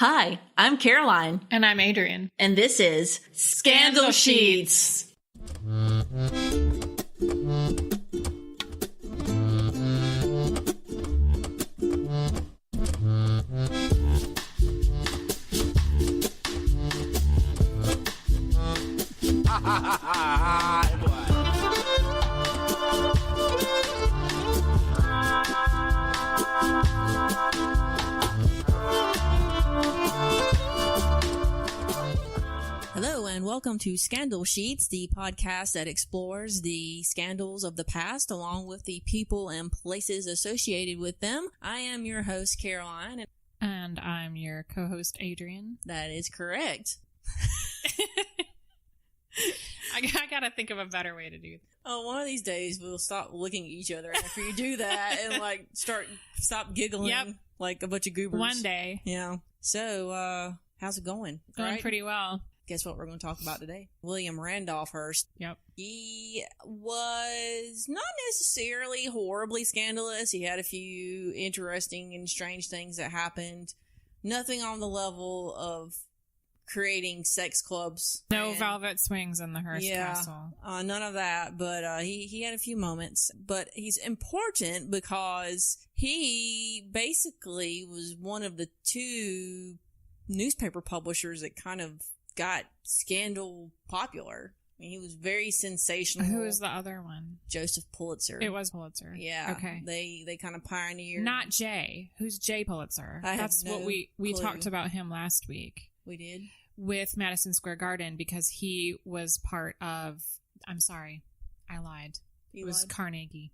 Hi, I'm Caroline. And I'm Adrienne. And this is Scandal Sheets. Hello and welcome to Scandal Sheets, the podcast that explores the scandals of the past along with the people and places associated with them. I am your host, Caroline. And I'm your co-host, Adrienne. That is correct. I gotta think of a better way to do that. Oh, one of these days we'll stop looking at each other after you do that and stop giggling like a bunch of goobers. One day. Yeah. So, how's it going? Going pretty well. Guess what we're going to talk about today? William Randolph Hearst. Yep. He was not necessarily horribly scandalous. He had a few interesting and strange things that happened. Nothing on the level of creating sex clubs. No velvet swings in the Hearst Castle. None of that, but he had a few moments. But he's important because he basically was one of the two newspaper publishers that kind of got scandal popular. I mean, he was very sensational. Who was the other one? Joseph Pulitzer. It was Pulitzer. Yeah. Okay. They kind of pioneered. Not Jay. Who's Jay Pulitzer? That's what we talked about him last week. We did? With Madison Square Garden, because he was part of, I'm sorry, I lied. It was Carnegie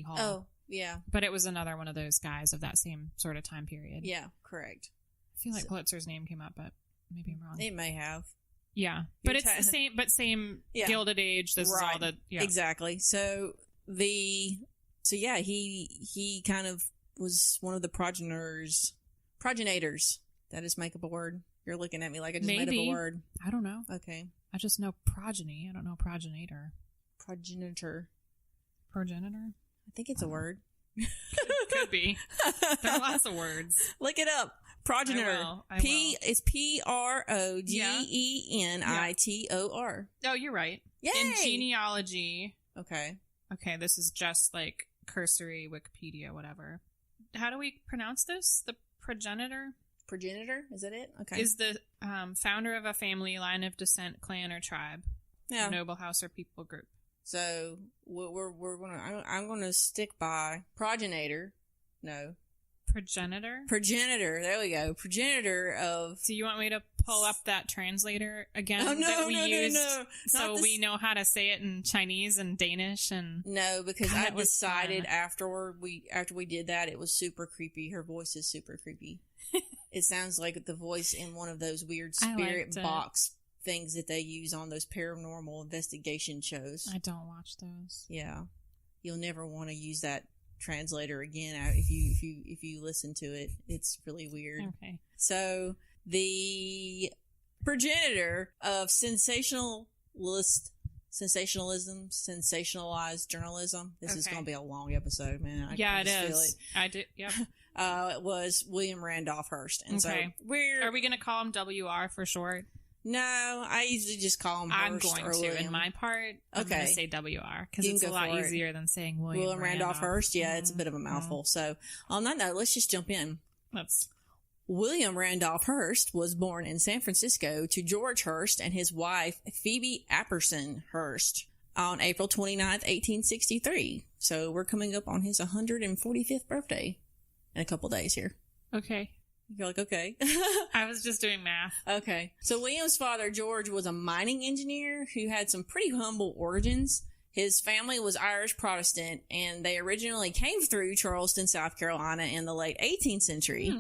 Hall. Oh, yeah. But it was another one of those guys of that same sort of time period. Yeah, correct. I feel like Pulitzer's name came up, but maybe I'm wrong. It may have. Yeah. But it's the same Gilded Age. This is all the... Yeah. Exactly. So he kind of was one of the progenitors. That is make up a word. You're looking at me like I just made up a word. I don't know. Okay. I just know progeny. I don't know progenitor. Progenitor. Progenitor? I think it's a word. Could be. There are lots of words. Look it up. Progenitor. I will. It's Progenitor. Oh, you're right. Yay! In genealogy. Okay. Okay, this is just like cursory Wikipedia, whatever. How do we pronounce this? The progenitor? Progenitor? Is that it? Okay. Is the founder of a family, line of descent, clan, or tribe. Yeah. Noble house or people group. So I'm gonna stick by progenitor. No. Progenitor. There we go. Progenitor of. So you want me to pull up that translator again? Oh, no, that we used no. So we know how to say it in Chinese and Danish and. No, because I decided after we did that, it was super creepy. Her voice is super creepy. It sounds like the voice in one of those weird spirit box things that they use on those paranormal investigation shows. I don't watch those. Yeah, you'll never want to use that translator again if you listen to it. It's really weird. Okay. So the progenitor of sensationalism, sensationalized journalism. This is going to be a long episode, man. I it is. Feel it. I did. Yep. It was William Randolph Hearst, and so are we going to call him WR for short? No, I usually just call him Hearst. I'm going to. In my part, I'm going to say WR because it's a lot easier than saying William Randolph Hearst. Yeah, it's a bit of a mouthful. So on that note, let's just jump in. William Randolph Hearst was born in San Francisco to George Hearst and his wife, Phoebe Apperson Hearst, on April 29th, 1863. So we're coming up on his 145th birthday in a couple days here. Okay. You're like, okay. I was just doing math. Okay. So William's father, George, was a mining engineer who had some pretty humble origins. His family was Irish Protestant, and they originally came through Charleston, South Carolina in the late 18th century,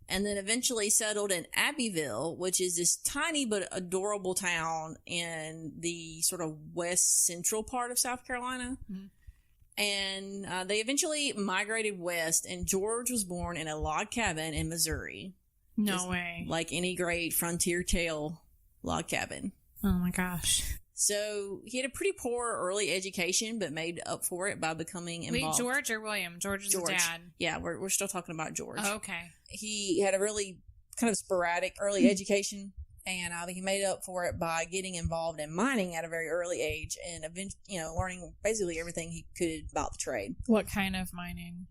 and then eventually settled in Abbeville, which is this tiny but adorable town in the sort of west central part of South Carolina. Mm-hmm. And they eventually migrated west, and George was born in a log cabin in Missouri. No way. Like any great frontier tale log cabin. Oh my gosh. So he had a pretty poor early education, but made up for it by becoming involved. Wait, George or William? George is the dad. Yeah, we're still talking about George. Oh, okay. He had a really kind of sporadic early education. And he made up for it by getting involved in mining at a very early age and learning basically everything he could about the trade. What kind of mining?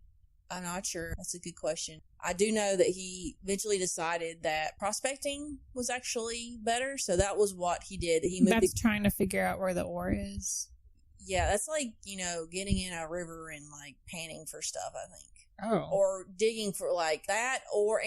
I'm not sure. That's a good question. I do know that he eventually decided that prospecting was actually better. So that was what he did. He moved That's trying to figure out where the ore is. Yeah, that's like, getting in a river and like panning for stuff, I think. Oh. Or digging for like that or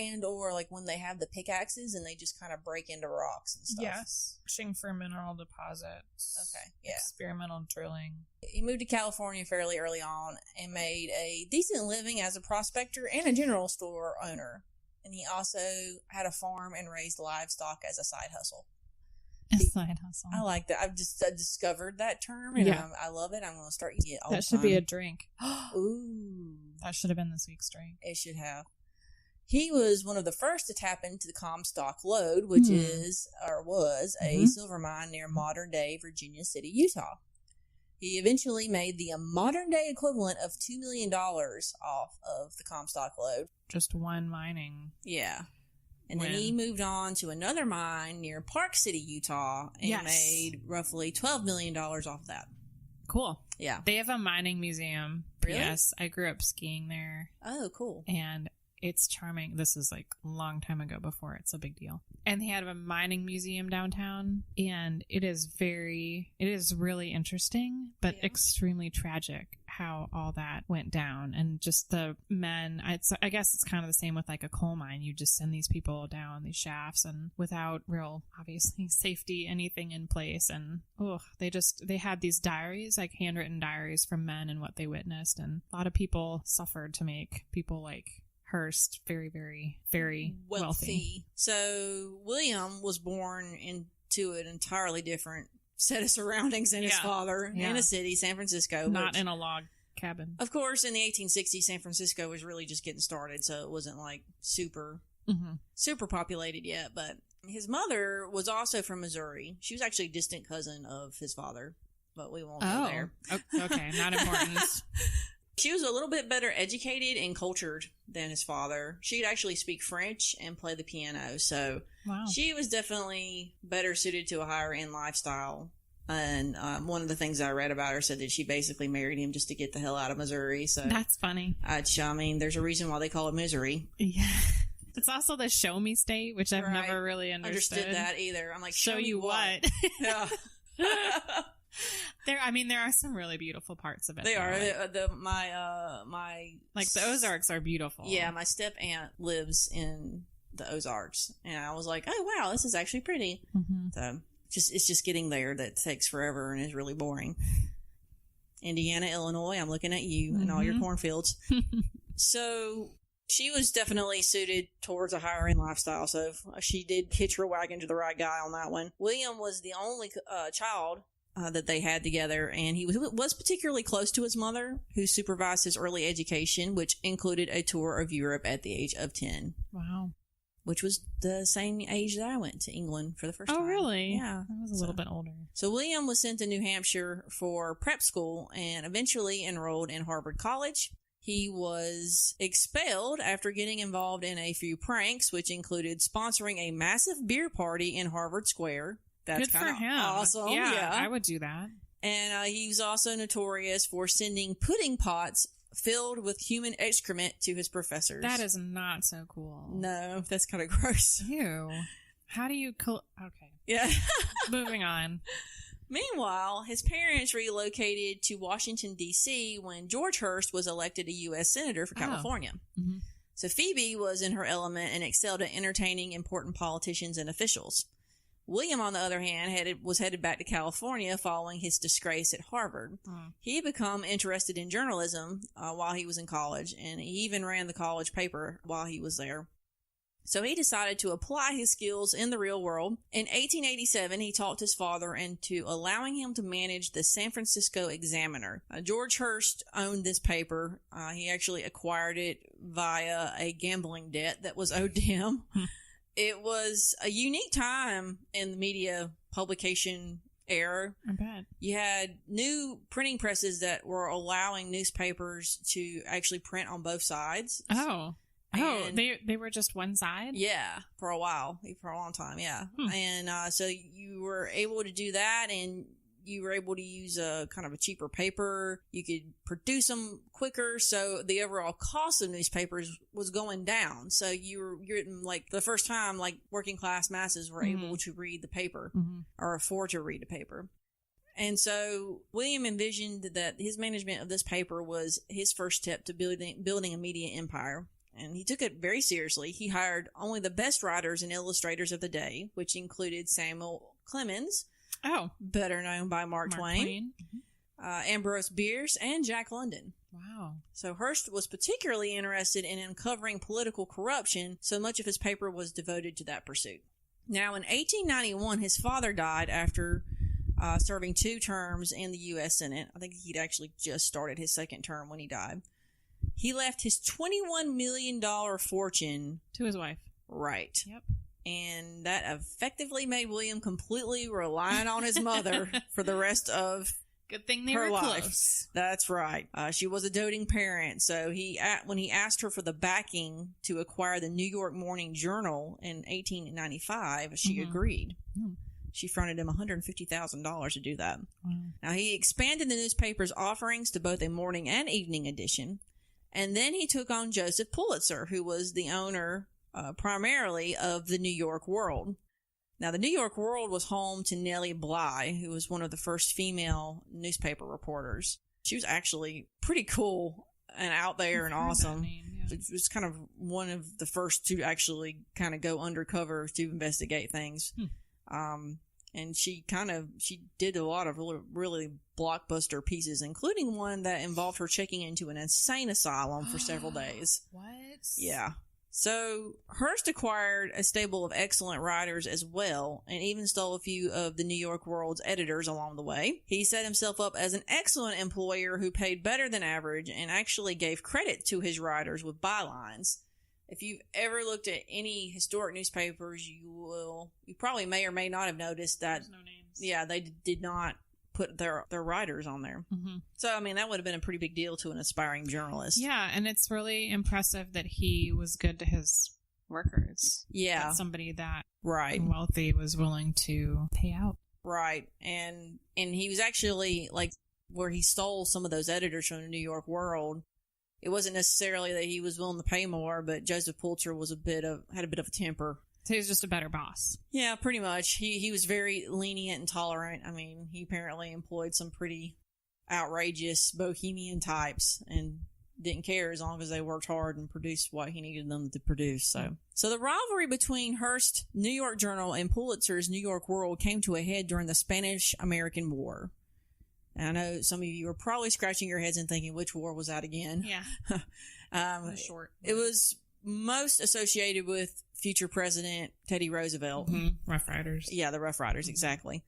like when they have the pickaxes and they just kind of break into rocks and stuff. Yes. Searching for mineral deposits. Okay, yeah. Experimental drilling. He moved to California fairly early on and made a decent living as a prospector and a general store owner. And he also had a farm and raised livestock as a side hustle. A side hustle. I like that. I discovered that term and I love it. I'm going to start using it all the time. That should be a drink. Ooh. That should have been this week's drink. It should have. He was one of the first to tap into the Comstock lode, which was a silver mine near modern-day Virginia City, Utah. He eventually made the modern-day equivalent of $2 million off of the Comstock lode. Just one mining. Yeah. And then he moved on to another mine near Park City, Utah, and made roughly $12 million off that. Cool. Yeah. They have a mining museum. Really? Yes. I grew up skiing there. Oh, cool. And it's charming. This is like a long time ago before it's a big deal. And they had a mining museum downtown. And it is really interesting, but extremely tragic how all that went down. And just the men, I guess it's kind of the same with like a coal mine. You just send these people down these shafts and without real, obviously, safety, anything in place. And they had these diaries, like handwritten diaries from men and what they witnessed. And a lot of people suffered to make people like Hearst very, very, very wealthy. So William was born into an entirely different set of surroundings than his father in a city, San Francisco. Not in a log cabin. Of course, in the 1860s, San Francisco was really just getting started, so it wasn't like super populated yet. But his mother was also from Missouri. She was actually a distant cousin of his father, but we won't go there. Okay, not important. She was a little bit better educated and cultured than his father. She'd actually speak French and play the piano, so she was definitely better suited to a higher-end lifestyle. And one of the things I read about her said that she basically married him just to get the hell out of Missouri. So that's funny. I mean, there's a reason why they call it misery. Yeah. It's also the show me state, which I've never really understood that either. I'm like, show you what? Yeah. There are some really beautiful parts of it. They are. My the Ozarks are beautiful. Yeah, my step aunt lives in the Ozarks, and I was like, oh wow, this is actually pretty. Mm-hmm. So it's just getting there that takes forever and is really boring. Indiana, Illinois, I'm looking at you and all your cornfields. So she was definitely suited towards a higher end lifestyle, so she did hitch her wagon to the right guy on that one. William was the only child that they had together, and he was particularly close to his mother, who supervised his early education, which included a tour of Europe at the age of 10. Wow. Which was the same age that I went to England for the first time. Oh, really? Yeah. I was a little bit older. So William was sent to New Hampshire for prep school and eventually enrolled in Harvard College. He was expelled after getting involved in a few pranks, which included sponsoring a massive beer party in Harvard Square. That's good for him. Awesome. Yeah, I would do that. And he was also notorious for sending pudding pots filled with human excrement to his professors. That is not so cool. No, that's kind of gross. Ew. How do you... Okay. Yeah. Moving on. Meanwhile, his parents relocated to Washington, D.C. when George Hearst was elected a U.S. Senator for California. Mm-hmm. So Phoebe was in her element and excelled at entertaining important politicians and officials. William, on the other hand, was headed back to California following his disgrace at Harvard. He had become interested in journalism while he was in college, and he even ran the college paper while he was there. So he decided to apply his skills in the real world. In 1887, he talked his father into allowing him to manage the San Francisco Examiner. George Hearst owned this paper. He actually acquired it via a gambling debt that was owed to him. It was a unique time in the media publication era. I bet. You had new printing presses that were allowing newspapers to actually print on both sides. Oh. Oh, they were just one side? Yeah, for a while, for a long time, yeah. And so you were able to do that, and you were able to use a kind of a cheaper paper. You could produce them quicker, so the overall cost of newspapers was going down. So you're like the first time, like working class masses were able to read the paper or afford to read the paper. And so William envisioned that his management of this paper was his first step to building a media empire. And he took it very seriously. He hired only the best writers and illustrators of the day, which included Samuel Clemens, better known by Mark Twain. Ambrose Bierce, and Jack London. Wow. So Hearst was particularly interested in uncovering political corruption, so much of his paper was devoted to that pursuit. Now, in 1891, his father died after serving 2 terms in the U.S. Senate. I think he'd actually just started his second term when he died. He left his $21 million fortune to his wife. Right. Yep. And that effectively made William completely reliant on his mother for the rest of Good thing they her were life. Close. That's right. She was a doting parent, so when he asked her for the backing to acquire the New York Morning Journal in 1895, she agreed. She fronted him $150,000 to do that. Wow. Now, he expanded the newspaper's offerings to both a morning and evening edition, and then he took on Joseph Pulitzer, who was the owner primarily of the New York World. Now, the New York World was home to Nellie Bly, who was one of the first female newspaper reporters. She was actually pretty cool and out there and awesome. It was kind of one of the first to actually kind of go undercover to investigate things. And she did a lot of really blockbuster pieces, including one that involved her checking into an insane asylum for several days. What? Yeah. So Hearst acquired a stable of excellent writers as well, and even stole a few of the New York World's editors along the way. He set himself up as an excellent employer who paid better than average and actually gave credit to his writers with bylines. If you've ever looked at any historic newspapers, you probably may or may not have noticed that. There's no names. Yeah, they did not put their writers on there. So, I mean, that would have been a pretty big deal to an aspiring journalist. Yeah, and it's really impressive that he was good to his workers. Yeah. That somebody that wealthy was willing to pay out. Right. And he was actually, like, where he stole some of those editors from the New York World, it wasn't necessarily that he was willing to pay more, but Joseph Pulitzer was had a bit of a temper. So he was just a better boss. Yeah, pretty much. He was very lenient and tolerant. I mean, he apparently employed some pretty outrageous bohemian types and didn't care as long as they worked hard and produced what he needed them to produce. So the rivalry between Hearst New York Journal and Pulitzer's New York World came to a head during the Spanish-American War. And I know some of you are probably scratching your heads and thinking, which war was that again? Yeah. Short. It was most associated with future President Teddy Roosevelt. Rough Riders. Yeah, the Rough Riders, exactly.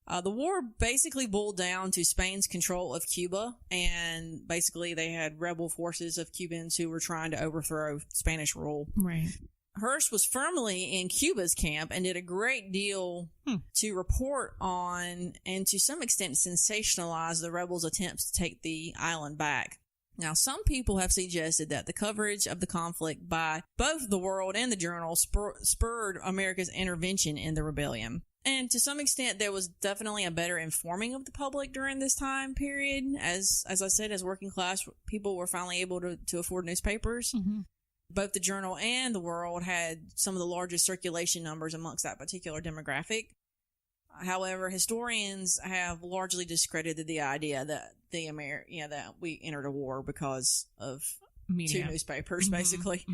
The war basically boiled down to Spain's control of Cuba, and basically they had rebel forces of Cubans who were trying to overthrow Spanish rule. Right. Hearst was firmly in Cuba's camp and did a great deal to report on and to some extent sensationalize the rebels' attempts to take the island back. Now, some people have suggested that the coverage of the conflict by both the World and the Journal spurred America's intervention in the rebellion. And to some extent, there was definitely a better informing of the public during this time period. As I said, as working class people were finally able to afford newspapers. Both the Journal and the World had some of the largest circulation numbers amongst that particular demographic. However, historians have largely discredited the idea that that we entered a war because of Media. 2 newspapers, basically.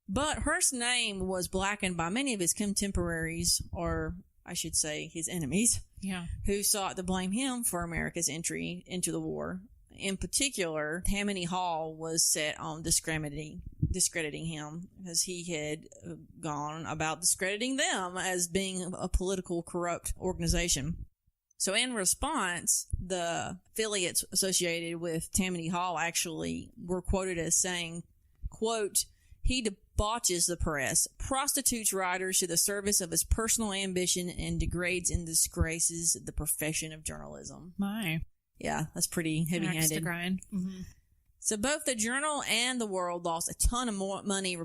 But Hearst's name was blackened by many of his contemporaries, or I should say his enemies, who sought to blame him for America's entry into the war. In particular, Tammany Hall was set on discrediting him, as he had gone about discrediting them as being a political corrupt organization. So in response, the affiliates associated with Tammany Hall actually were quoted as saying, quote, "He debauches the press, prostitutes writers to the service of his personal ambition, and degrades and disgraces the profession of journalism." My. Yeah, that's pretty heavy-handed. Axe to grind. So both the Journal and the World lost a ton of more money